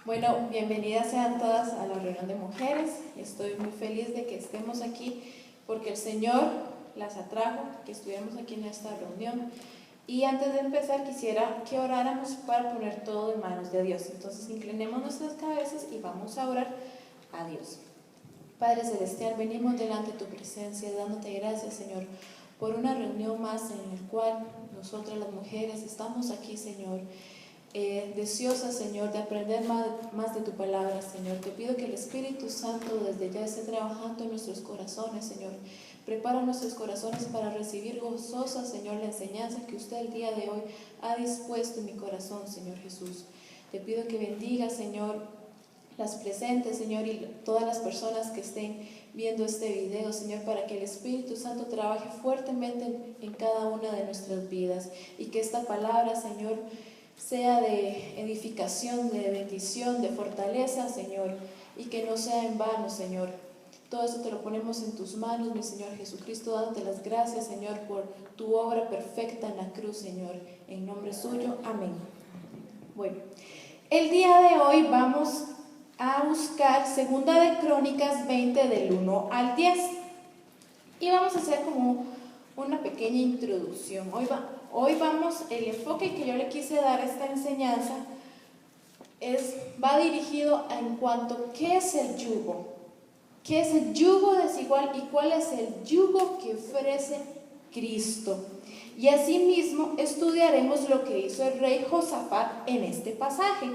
Bueno, bienvenidas sean todas a la reunión de mujeres. Estoy muy feliz de que estemos aquí porque el Señor las atrajo, que estuviéramos aquí en esta reunión. Y antes de empezar quisiera que oráramos para poner todo en manos de Dios. Entonces inclinemos nuestras cabezas y vamos a orar a Dios. Padre Celestial, venimos delante de tu presencia dándote gracias, Señor, por una reunión más en la cual nosotras las mujeres estamos aquí, Señor, deseosas, Señor, de aprender más de tu palabra, Señor. Te pido que el Espíritu Santo desde ya esté trabajando en nuestros corazones, Señor. Prepara nuestros corazones para recibir gozosas, Señor, la enseñanza que usted el día de hoy ha dispuesto en mi corazón, Señor Jesús. Te pido que bendiga, Señor, las presentes, Señor, y todas las personas que estén viendo este video, Señor, para que el Espíritu Santo trabaje fuertemente en cada una de nuestras vidas y que esta palabra, Señor, sea de edificación, de bendición, de fortaleza, Señor, y que no sea en vano, Señor. Todo eso te lo ponemos en tus manos, mi Señor Jesucristo, dándote las gracias, Señor, por tu obra perfecta en la cruz, Señor, en nombre suyo, amén. Bueno, el día de hoy vamos a buscar Segunda de Crónicas 20 del 1 al 10 y vamos a hacer como una pequeña introducción. Hoy vamos, el enfoque que yo le quise dar a esta enseñanza va dirigido en cuanto a qué es el yugo, qué es el yugo desigual y cuál es el yugo que ofrece Cristo. Y asimismo estudiaremos lo que hizo el rey Josafat en este pasaje.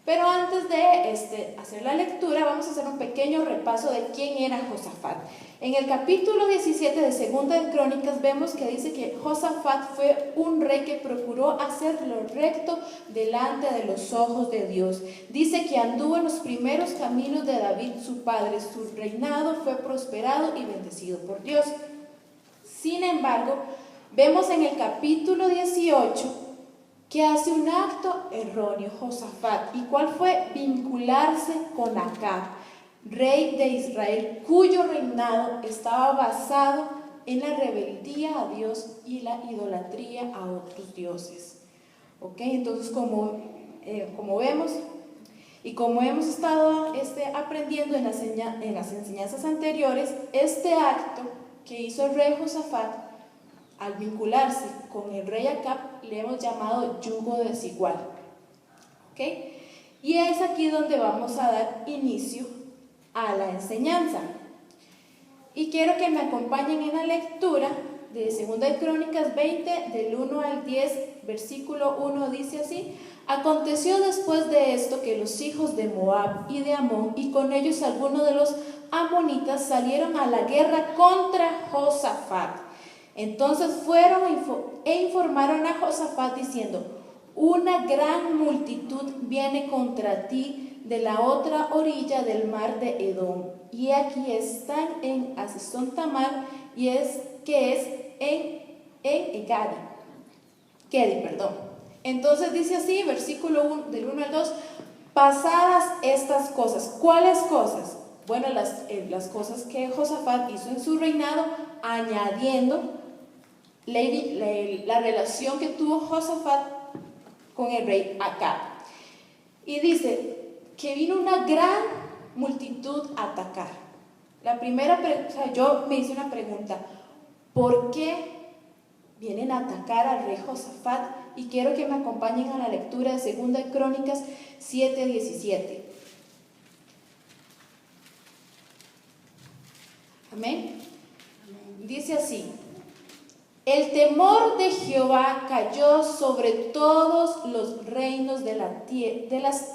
Pero antes de hacer la lectura, vamos a hacer un pequeño repaso de quién era Josafat. En el capítulo 17 de Segunda de Crónicas vemos que dice que Josafat fue un rey que procuró hacer lo recto delante de los ojos de Dios. Dice que anduvo en los primeros caminos de David su padre. Su reinado fue prosperado y bendecido por Dios. Sin embargo, vemos en el capítulo 18 que hace un acto erróneo Josafat. ¿Y cuál fue? Vincularse con Acab, rey de Israel, cuyo reinado estaba basado en la rebeldía a Dios y la idolatría a otros dioses. ¿Ok? Entonces, como vemos y como hemos estado aprendiendo en las enseñanzas anteriores, este acto que hizo el rey Josafat, al vincularse con el rey Acab, le hemos llamado yugo desigual. ¿Ok? Y es aquí donde vamos a dar inicio a la enseñanza. Y quiero que me acompañen en la lectura de 2 de Crónicas 20, del 1 al 10, versículo 1, dice así: Aconteció después de esto que los hijos de Moab y de Amón, y con ellos algunos de los amonitas, salieron a la guerra contra Josafat. Entonces fueron e informaron a Josafat diciendo: una gran multitud viene contra ti de la otra orilla del mar de Edom, y aquí están en Hazezón Tamar, y en Engedi, perdón. Entonces dice así, versículo 1, del 1 al 2, pasadas estas cosas. ¿Cuáles cosas? Bueno, las cosas que Josafat hizo en su reinado, añadiendo la relación que tuvo Josafat con el rey Acab. Y dice que vino una gran multitud a atacar. Yo me hice una pregunta: ¿por qué vienen a atacar al rey Josafat? Y quiero que me acompañen a la lectura de 2 de Crónicas 7:17. Amén. Dice así: el temor de Jehová cayó sobre todos los reinos de las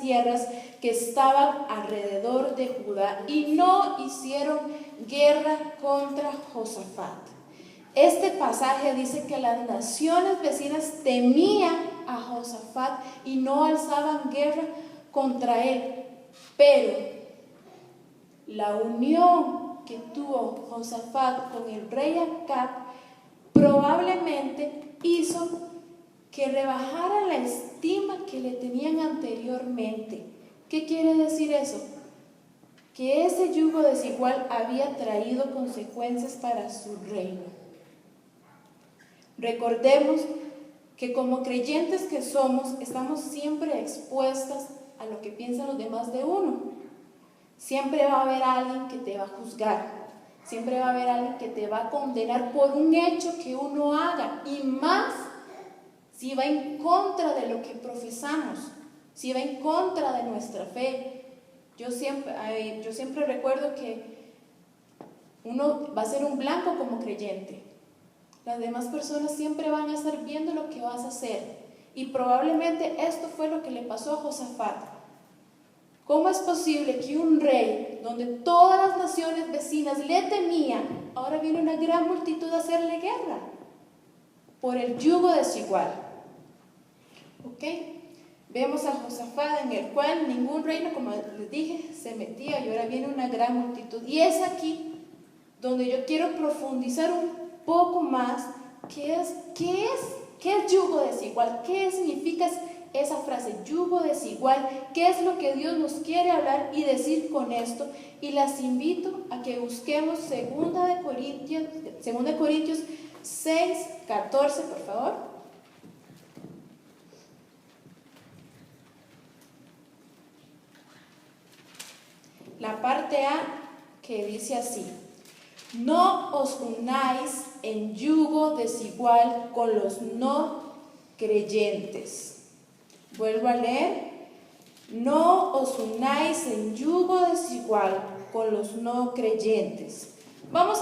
tierras que estaban alrededor de Judá, y no hicieron guerra contra Josafat. Este pasaje dice que las naciones vecinas temían a Josafat y no alzaban guerra contra él. Pero la unión que tuvo Josafat con el rey Acab probablemente hizo que rebajara la estima que le tenían anteriormente. ¿Qué quiere decir eso? Que ese yugo desigual había traído consecuencias para su reino. Recordemos que como creyentes que somos, estamos siempre expuestas a lo que piensan los demás de uno. Siempre va a haber alguien que te va a juzgar, siempre va a haber alguien que te va a condenar por un hecho que uno haga, y más si va en contra de lo que profesamos, si va en contra de nuestra fe. Yo siempre recuerdo que uno va a ser un blanco como creyente. Las demás personas siempre van a estar viendo lo que vas a hacer. Y probablemente esto fue lo que le pasó a Josafat. ¿Cómo es posible que un rey, donde todas las naciones vecinas le temían, ahora viene una gran multitud a hacerle guerra? Por el yugo desigual. ¿Ok? Vemos a Josafat en el cual ningún reino, como les dije, se metía, y ahora viene una gran multitud. Y es aquí donde yo quiero profundizar un poco más. ¿Qué es yugo desigual? ¿Qué significa esa frase, yugo desigual? ¿Qué es lo que Dios nos quiere hablar y decir con esto? Y las invito a que busquemos 2 Corintios 6, 14, por favor. La parte A, que dice así: no os unáis en yugo desigual con los no creyentes. Vuelvo a leer: no os unáis en yugo desigual con los no creyentes. Vamos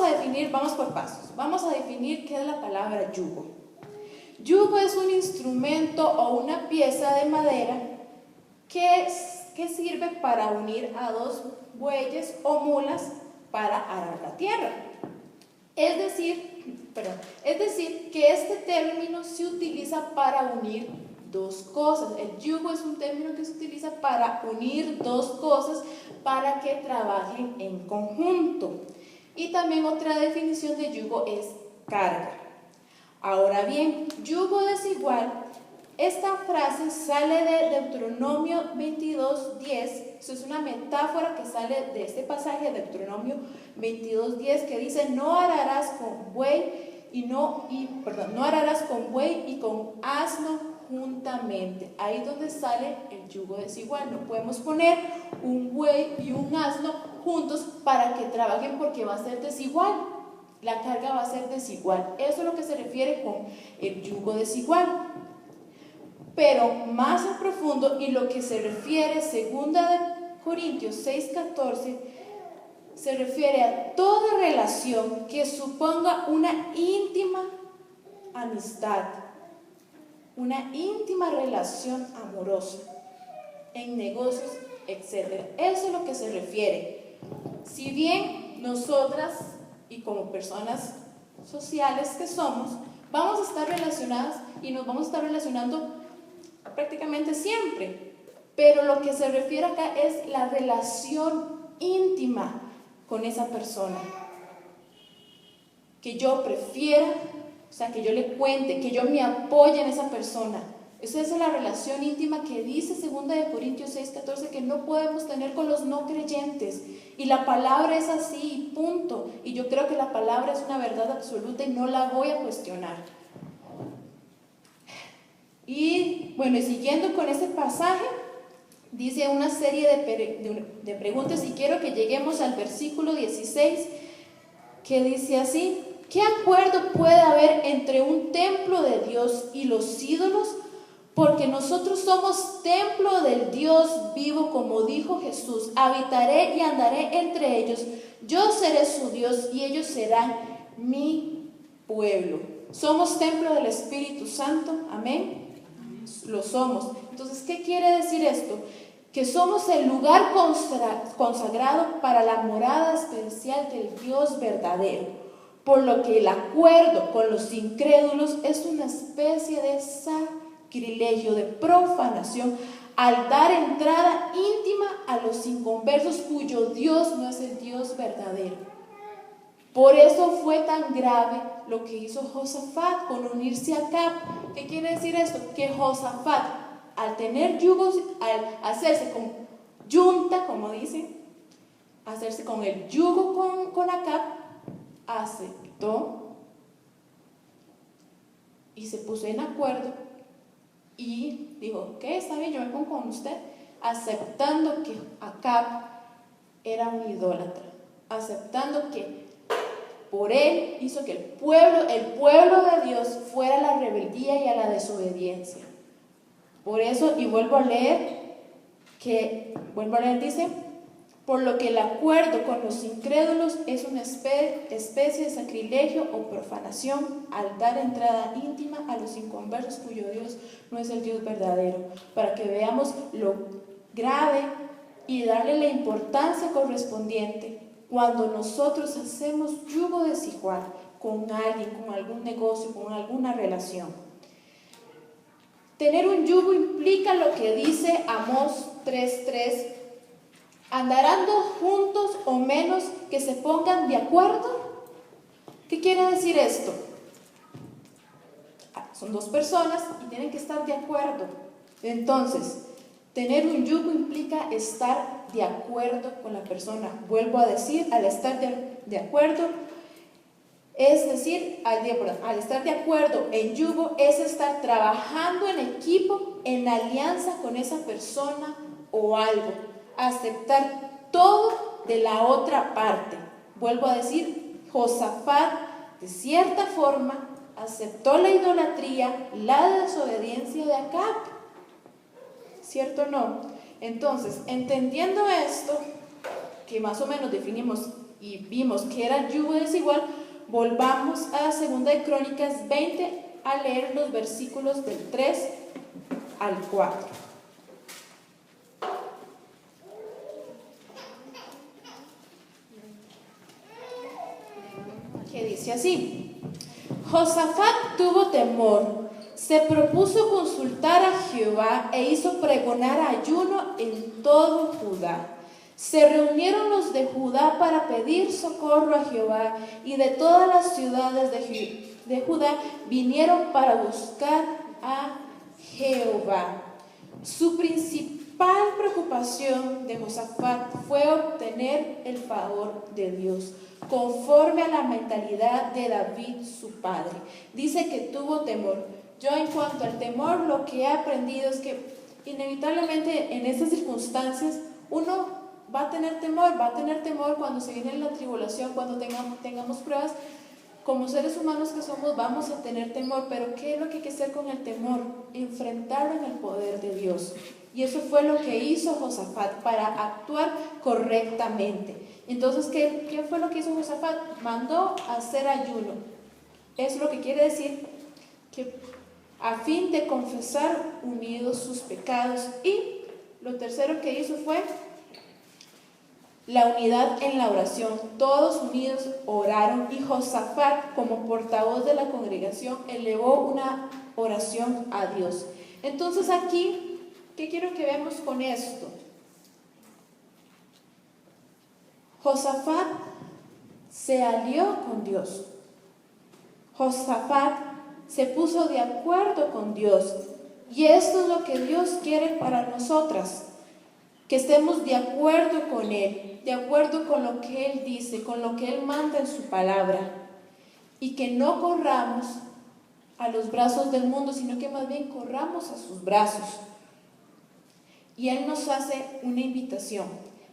por pasos. Vamos a definir qué es la palabra yugo. Yugo es un instrumento o una pieza de madera que sirve para unir a dos bueyes o mulas para arar la tierra. Es decir, que este término se utiliza para unir dos cosas. El yugo es un término que se utiliza para unir dos cosas para que trabajen en conjunto. Y también otra definición de yugo es carga. Ahora bien, yugo desigual, esta frase sale de Deuteronomio 22:10. Eso es una metáfora que sale de este pasaje de Deuteronomio 22:10, que dice: no ararás con buey y con asno juntamente. Ahí es donde sale el yugo desigual. No podemos poner un buey y un asno juntos para que trabajen, porque va a ser desigual. La carga va a ser desigual. Eso es lo que se refiere con el yugo desigual. Pero más a profundo, y lo que se refiere 2 Corintios 6:14, se refiere a toda relación que suponga una íntima amistad, una íntima relación amorosa, en negocios, etc. Eso es lo que se refiere. Si bien nosotras, y como personas sociales que somos, vamos a estar relacionadas y nos vamos a estar relacionando prácticamente siempre, pero lo que se refiere acá es la relación íntima con esa persona, que yo prefiera, o sea, que yo le cuente, que yo me apoye en esa persona. Esa es la relación íntima que dice 2 Corintios 6:14 que no podemos tener con los no creyentes. Y la palabra es así, punto. Y yo creo que la palabra es una verdad absoluta y no la voy a cuestionar. Y bueno, y siguiendo con este pasaje, dice una serie de preguntas, y quiero que lleguemos al versículo 16, que dice así: ¿qué acuerdo puede haber entre un templo de Dios y los ídolos? Porque nosotros somos templo del Dios vivo, como dijo Jesús: habitaré y andaré entre ellos, yo seré su Dios y ellos serán mi pueblo. Somos templo del Espíritu Santo, amén. Lo somos. Entonces, ¿qué quiere decir esto? Que somos el lugar consagrado para la morada especial del Dios verdadero, por lo que el acuerdo con los incrédulos es una especie de sacrilegio, de profanación, al dar entrada íntima a los inconversos cuyo Dios no es el Dios verdadero. Por eso fue tan grave lo que hizo Josafat con unirse a Acab. ¿Qué quiere decir esto? Que Josafat, al tener yugos, al hacerse con yunta, como dicen, hacerse con el yugo con Acab, aceptó y se puso en acuerdo y dijo: ok, está bien, yo me pongo con usted. aceptando que Acab era un idólatra, aceptando que por él hizo que el pueblo de Dios fuera a la rebeldía y a la desobediencia. Por eso, y vuelvo a leer, dice, por lo que el acuerdo con los incrédulos es una especie de sacrilegio o profanación al dar entrada íntima a los inconversos cuyo Dios no es el Dios verdadero, para que veamos lo grave y darle la importancia correspondiente cuando nosotros hacemos yugo desigual con alguien, con algún negocio, con alguna relación. Tener un yugo implica lo que dice Amós 3:3, ¿andarán dos juntos o menos que se pongan de acuerdo? ¿Qué quiere decir esto? Son dos personas y tienen que estar de acuerdo. Entonces, tener un yugo implica estar de acuerdo con la persona. Vuelvo a decir, al estar de acuerdo, es decir, al estar de acuerdo en yugo, es estar trabajando en equipo, en alianza con esa persona o algo. Aceptar todo de la otra parte. Vuelvo a decir, Josafat, de cierta forma, aceptó la idolatría, la desobediencia de Acab. ¿Cierto o no? Entonces, entendiendo esto, que más o menos definimos y vimos que era yugo desigual, volvamos a 2 de Crónicas 20 a leer los versículos del 3 al 4. Que dice así: Josafat tuvo temor, se propuso consultar a Jehová e hizo pregonar ayuno en todo Judá. Se reunieron los de Judá para pedir socorro a Jehová, y de todas las ciudades de Judá vinieron para buscar a Jehová. Su principal preocupación de Josafat fue obtener el favor de Dios, conforme a la mentalidad de David, su padre. Dice que tuvo temor. Yo, en cuanto al temor, lo que he aprendido es que inevitablemente en estas circunstancias uno va a tener temor cuando se viene la tribulación, cuando tengamos pruebas. Como seres humanos que somos, vamos a tener temor, pero ¿qué es lo que hay que hacer con el temor? Enfrentarlo en el poder de Dios. Y eso fue lo que hizo Josafat para actuar correctamente. Entonces, ¿qué fue lo que hizo Josafat? Mandó a hacer ayuno. Es lo que quiere decir que a fin de confesar unidos sus pecados. Y lo tercero que hizo fue la unidad en la oración. Todos unidos oraron, y Josafat, como portavoz de la congregación, elevó una oración a Dios. Entonces aquí, ¿qué quiero que veamos con esto? Josafat se alió con Dios. Josafat se puso de acuerdo con Dios. Y esto es lo que Dios quiere para nosotras, que estemos de acuerdo con Él, de acuerdo con lo que Él dice, con lo que Él manda en su palabra, y que no corramos a los brazos del mundo, sino que más bien corramos a sus brazos. Y Él nos hace una invitación,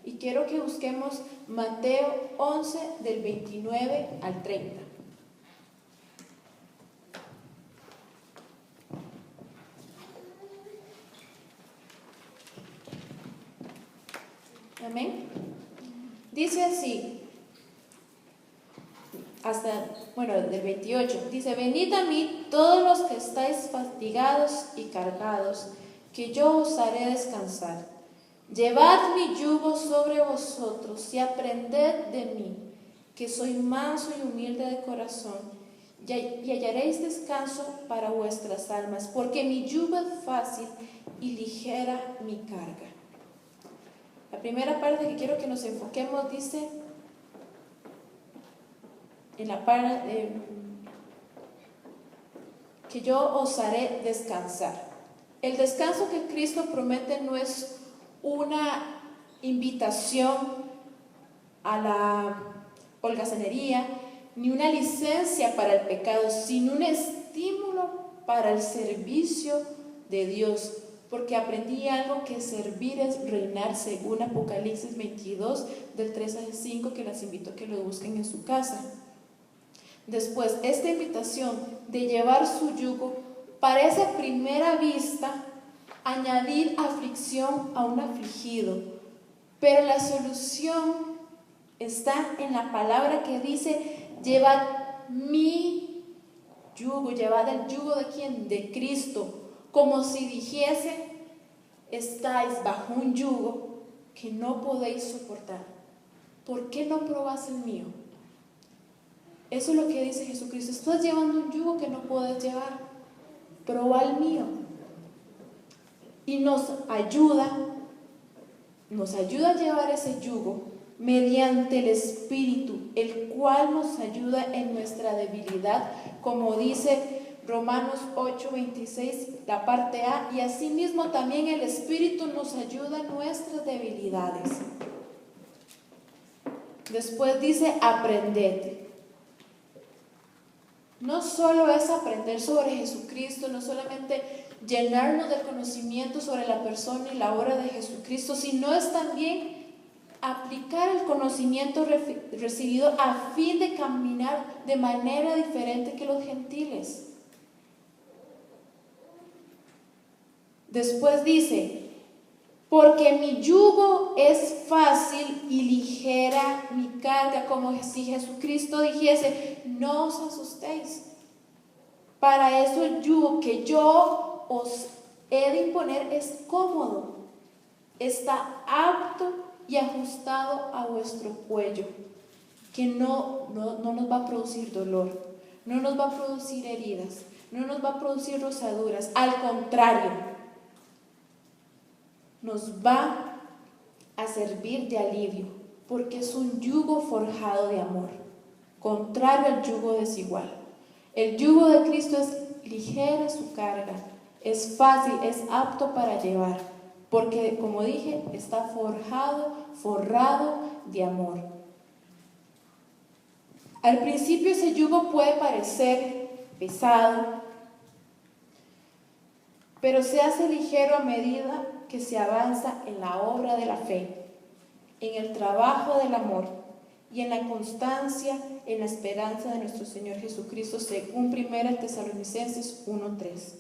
y quiero que busquemos Mateo 11 del 29 al 30. Amén. Dice así, del 28, dice: venid a mí todos los que estáis fatigados y cargados, que yo os haré descansar. Llevad mi yugo sobre vosotros y aprended de mí, que soy manso y humilde de corazón, y hallaréis descanso para vuestras almas, porque mi yugo es fácil y ligera mi carga. La primera parte que quiero que nos enfoquemos dice, en la parte que yo os haré descansar. El descanso que Cristo promete no es una invitación a la holgazanería, ni una licencia para el pecado, sino un estímulo para el servicio de Dios, porque aprendí algo, que servir es reinar, según Apocalipsis 22, del 3 al 5, que las invito a que lo busquen en su casa. Después, esta invitación de llevar su yugo parece a primera vista añadir aflicción a un afligido, pero la solución está en la palabra que dice: llevad mi yugo. Llevad el yugo ¿de quién? De Cristo. Como si dijese: estáis bajo un yugo que no podéis soportar. ¿Por qué no probáis el mío? Eso es lo que dice Jesucristo. Estás llevando un yugo que no puedes llevar. Proba el mío. Y nos ayuda a llevar ese yugo mediante el Espíritu, el cual nos ayuda en nuestra debilidad, como dice Romanos 8:26, la parte A, y asimismo también el Espíritu nos ayuda en nuestras debilidades. Después dice: aprended. No solo es aprender sobre Jesucristo, no solamente llenarnos del conocimiento sobre la persona y la obra de Jesucristo, sino es también aplicar el conocimiento recibido a fin de caminar de manera diferente que los gentiles. Después dice: porque mi yugo es fácil y ligera mi carga, como si Jesucristo dijese: no os asustéis. Para eso el yugo que yo os he de imponer es cómodo, está apto y ajustado a vuestro cuello, que no nos va a producir dolor, no nos va a producir heridas, no nos va a producir rozaduras. Al contrario, nos va a servir de alivio, porque es un yugo forjado de amor, contrario al yugo desigual. El yugo de Cristo es ligera su carga, es fácil, es apto para llevar, porque, como dije, está forrado de amor. Al principio ese yugo puede parecer pesado, pero se hace ligero a medida que se avanza en la obra de la fe, en el trabajo del amor y en la constancia en la esperanza de nuestro Señor Jesucristo, según 1 Tesalonicenses 1:3.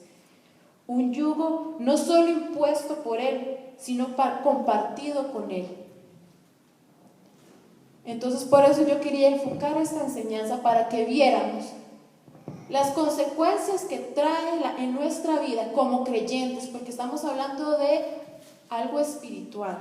Un yugo no solo impuesto por Él, sino compartido con Él. Entonces, por eso yo quería enfocar esta enseñanza, para que viéramos las consecuencias que trae en nuestra vida como creyentes, porque estamos hablando de algo espiritual.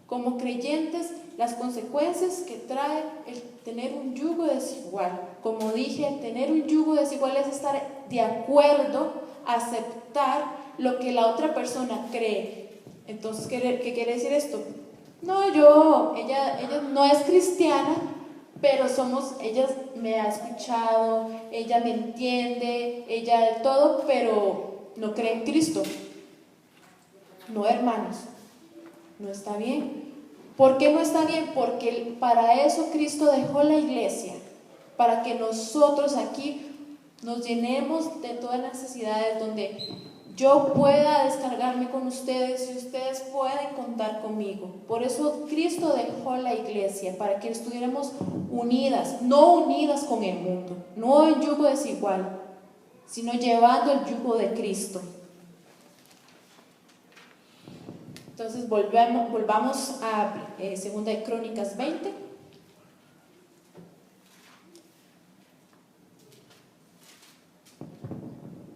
Como creyentes, las consecuencias que trae el tener un yugo desigual. Como dije, tener un yugo desigual es estar de acuerdo, aceptar lo que la otra persona cree. Entonces, ¿qué quiere decir esto? No, ella no es cristiana, pero ella me ha escuchado, ella me entiende, ella todo, pero no cree en Cristo. No, hermanos, no está bien. ¿Por qué no está bien? Porque para eso Cristo dejó la iglesia, para que nosotros aquí nos llenemos de todas las necesidades, donde yo pueda descargarme con ustedes y ustedes pueden contar conmigo. Por eso Cristo dejó la iglesia, para que estuviéramos unidas, no unidas con el mundo, no en yugo desigual, sino llevando el yugo de Cristo. Entonces volvamos a 2 de Crónicas 20.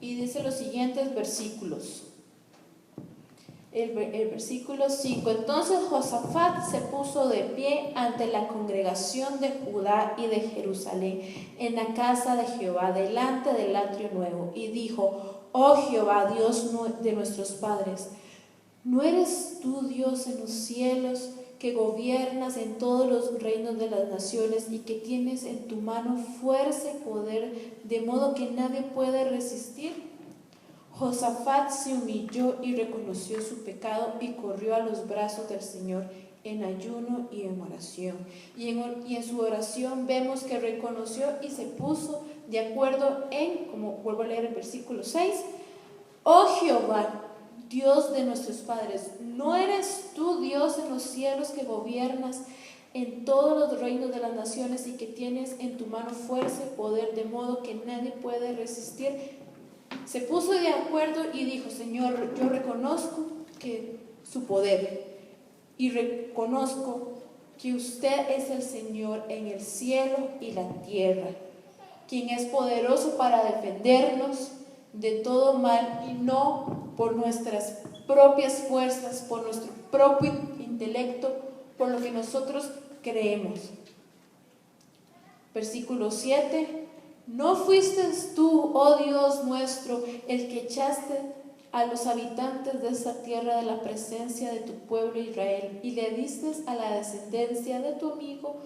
Y dice los siguientes versículos. El versículo 5. Entonces Josafat se puso de pie ante la congregación de Judá y de Jerusalén en la casa de Jehová, delante del atrio nuevo, y dijo: oh Jehová, Dios de nuestros padres, ¿no eres tú Dios en los cielos, que gobiernas en todos los reinos de las naciones y que tienes en tu mano fuerza y poder, de modo que nadie puede resistir? Josafat se humilló y reconoció su pecado y corrió a los brazos del Señor en ayuno y en oración. Y en su oración vemos que reconoció y se puso de acuerdo en, como vuelvo a leer el versículo 6, oh Jehová, Dios de nuestros padres. ¿No eres tú Dios en los cielos que gobiernas en todos los reinos de las naciones y que tienes en tu mano fuerza y poder, de modo que nadie puede resistir? Se puso de acuerdo y dijo: Señor, yo reconozco que su poder y reconozco que usted es el Señor en el cielo y la tierra, quien es poderoso para defendernos de todo mal, y no por nuestras propias fuerzas, por nuestro propio intelecto, por lo que nosotros creemos. Versículo 7: ¿No fuiste tú, oh Dios nuestro, el que echaste a los habitantes de esta tierra de la presencia de tu pueblo Israel, y le diste a la descendencia de tu amigo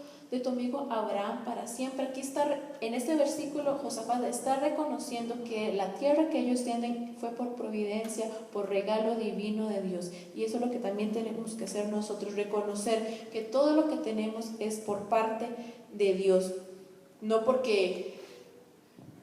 Abraham para siempre? Aquí está, en este versículo, Josafat está reconociendo que la tierra que ellos tienen fue por providencia, por regalo divino de Dios. Y eso es lo que también tenemos que hacer nosotros, reconocer que todo lo que tenemos es por parte de Dios. No porque,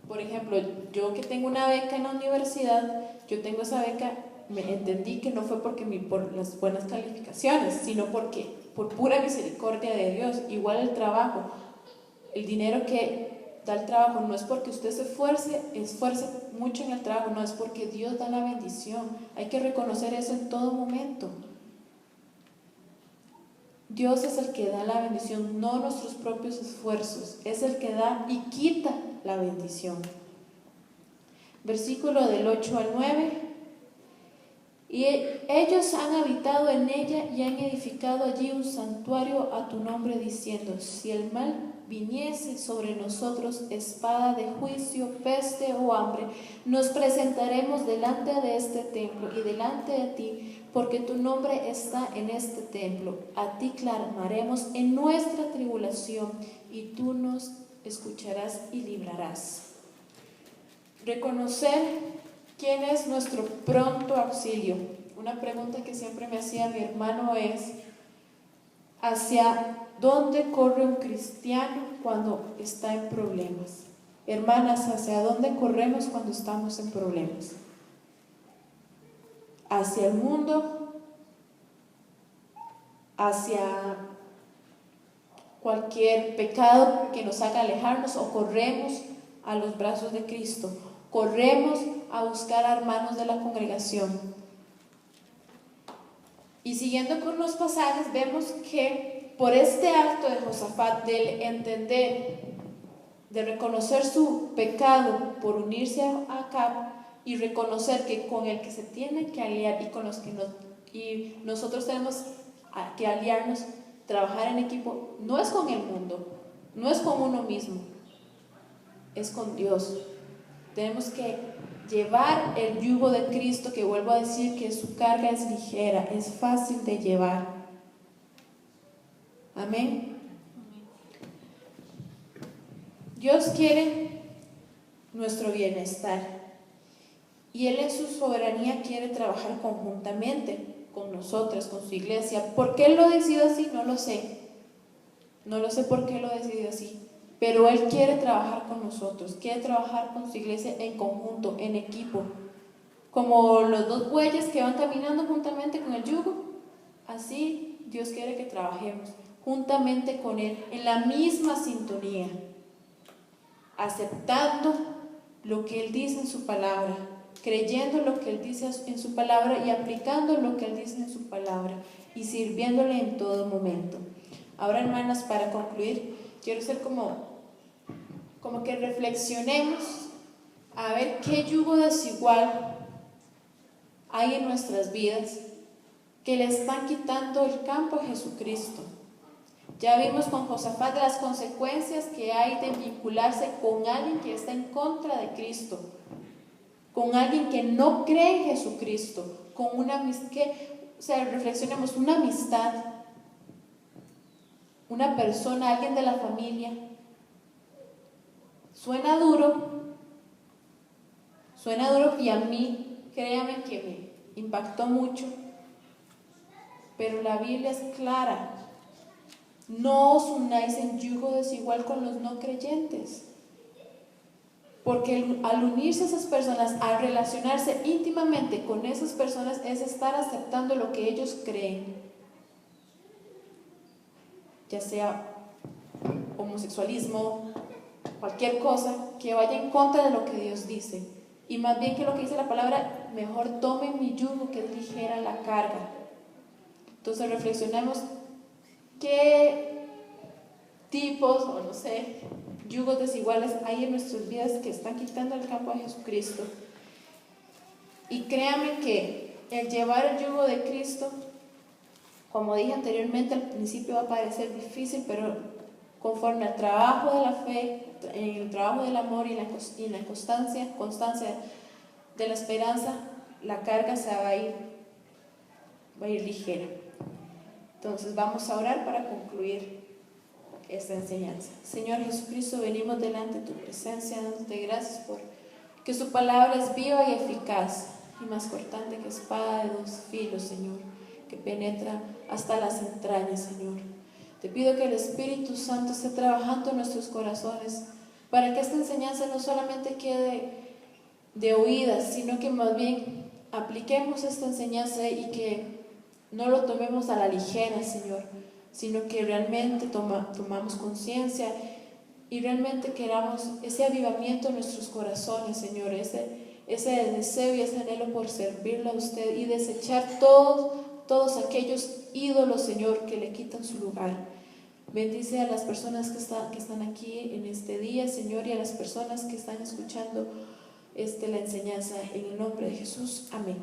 por ejemplo, yo que tengo una beca en la universidad, yo tengo esa beca, me entendí que no fue porque por las buenas calificaciones, sino porque por pura misericordia de Dios. Igual el trabajo, el dinero que da el trabajo, no es porque usted se esfuerce mucho en el trabajo, no, es porque Dios da la bendición. Hay que reconocer eso en todo momento. Dios es el que da la bendición, no nuestros propios esfuerzos. Es el que da y quita la bendición. Versículo del 8 al 9. Y ellos han habitado en ella y han edificado allí un santuario a tu nombre, diciendo: si el mal viniese sobre nosotros, espada de juicio, peste o hambre, nos presentaremos delante de este templo y delante de ti, porque tu nombre está en este templo. A ti clamaremos en nuestra tribulación, y tú nos escucharás y librarás. Reconocer quién es nuestro pronto auxilio. Una pregunta que siempre me hacía mi hermano es: ¿hacia dónde corre un cristiano cuando está en problemas? Hermanas, ¿hacia dónde corremos cuando estamos en problemas? ¿Hacia el mundo? ¿Hacia cualquier pecado que nos haga alejarnos? ¿O corremos a los brazos de Cristo? Corremos a buscar a hermanos de la congregación. Y siguiendo con los pasajes, vemos que por este acto de Josafat, del entender, de reconocer su pecado por unirse a Acab, y reconocer que con el que se tiene que aliar y con los que nosotros tenemos que aliarnos, trabajar en equipo, no es con el mundo, no es con uno mismo, es con Dios. Tenemos que llevar el yugo de Cristo, que vuelvo a decir que su carga es ligera, es fácil de llevar. Amén. Dios quiere nuestro bienestar y Él en su soberanía quiere trabajar conjuntamente con nosotras, con su iglesia. ¿Por qué Él lo decidió así? No lo sé. No lo sé por qué lo decidió así. Pero Él quiere trabajar con nosotros, quiere trabajar con su iglesia en conjunto, en equipo. Como los dos bueyes que van caminando juntamente con el yugo, así Dios quiere que trabajemos juntamente con Él, en la misma sintonía, aceptando lo que Él dice en su palabra, creyendo lo que Él dice en su palabra y aplicando lo que Él dice en su palabra y sirviéndole en todo momento. Ahora, hermanas, para concluir, quiero ser como que reflexionemos a ver qué yugo desigual hay en nuestras vidas que le están quitando el campo a Jesucristo. Ya vimos con Josafat las consecuencias que hay de vincularse con alguien que está en contra de Cristo, con alguien que no cree en Jesucristo, con reflexionemos, una amistad, una persona, alguien de la familia. Suena duro y a mí, créame que me impactó mucho, pero la Biblia es clara: no os unáis en yugo desigual con los no creyentes. Porque al unirse a esas personas, al relacionarse íntimamente con esas personas, es estar aceptando lo que ellos creen, ya sea homosexualismo, cualquier cosa que vaya en contra de lo que Dios dice. Y más bien que lo que dice la palabra, mejor tomen mi yugo, que es ligera la carga. Entonces reflexionemos qué tipos, o no sé, yugos desiguales hay en nuestras vidas que están quitando el campo de Jesucristo. Y créanme que el llevar el yugo de Cristo, como dije anteriormente, al principio va a parecer difícil, pero conforme al trabajo de la fe, en el trabajo del amor y la constancia de la esperanza, la carga se va a ir ligera. Entonces vamos a orar para concluir esta enseñanza. Señor Jesucristo, venimos delante de tu presencia, dándote gracias por que su palabra es viva y eficaz y más cortante que espada de dos filos, Señor, que penetra hasta las entrañas, Señor. Te pido que el Espíritu Santo esté trabajando en nuestros corazones para que esta enseñanza no solamente quede de oídas, sino que más bien apliquemos esta enseñanza y que no lo tomemos a la ligera, Señor, sino que realmente tomamos conciencia y realmente queramos ese avivamiento en nuestros corazones, Señor, ese deseo y ese anhelo por servirlo a usted y desechar todos aquellos ídolos, Señor, que le quitan su lugar. Bendice a las personas que están aquí en este día, Señor, y a las personas que están escuchando la enseñanza. En el nombre de Jesús, amén.